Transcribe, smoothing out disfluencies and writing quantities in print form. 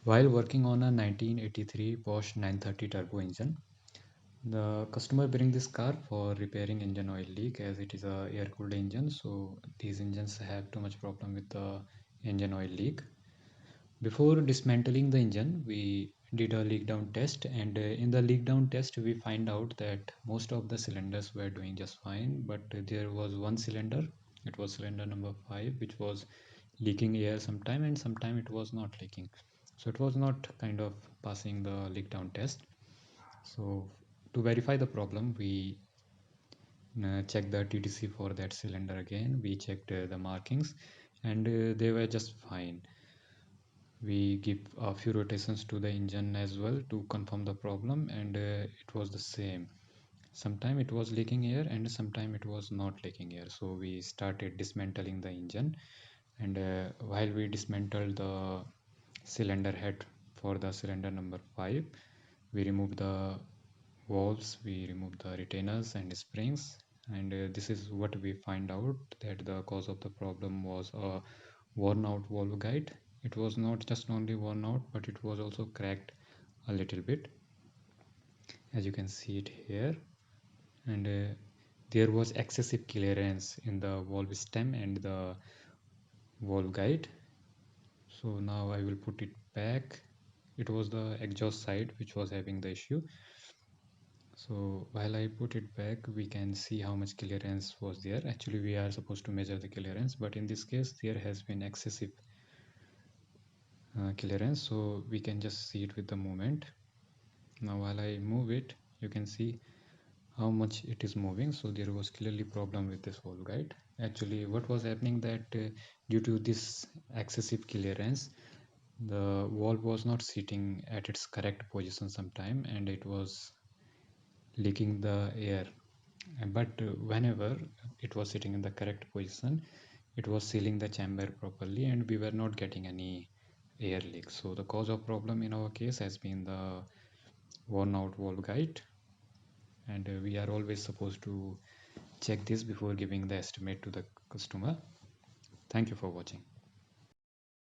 While working on a 1983 Porsche 930 turbo engine, the customer bring this car for repairing engine oil leak as it is a air-cooled engine. So these engines have too much problem with the engine oil leak. Before dismantling the engine, we did a leak down test, and in the leak down test, we find out that most of the cylinders were doing just fine, but there was one cylinder, it was cylinder number 5, which was leaking air sometime, and sometime it was not leaking. So it was not kind of passing the leak down test. So to verify the problem, we checked the TTC for that cylinder again. We checked the markings, and they were just fine. We give a few rotations to the engine as well to confirm the problem, and it was the same. Sometime it was leaking air and sometime it was not leaking air. So we started dismantling the engine, and while we dismantled the cylinder head for the cylinder number 5, we removed the valves, we removed the retainers and springs, and this is what we find out, that the cause of the problem was a worn out valve guide. It was not just only worn out, but it was also cracked a little bit, as you can see it here. And there was excessive clearance in the valve stem and the valve guide. So now I will put it back. It was the exhaust side which was having the issue. So while I put it back, we can see how much clearance was there. Actually, we are supposed to measure the clearance, but in this case, there has been excessive clearance. So we can just see it with the movement. Now, while I move it, you can see how much it is moving. So there was clearly problem with this valve guide. Actually, what was happening that due to this excessive clearance, the valve was not sitting at its correct position sometime, and it was leaking the air. But whenever it was sitting in the correct position, it was sealing the chamber properly, and we were not getting any air leak. So the cause of problem in our case has been the worn out valve guide, and we are always supposed to check this before giving the estimate to the customer. Thank you for watching.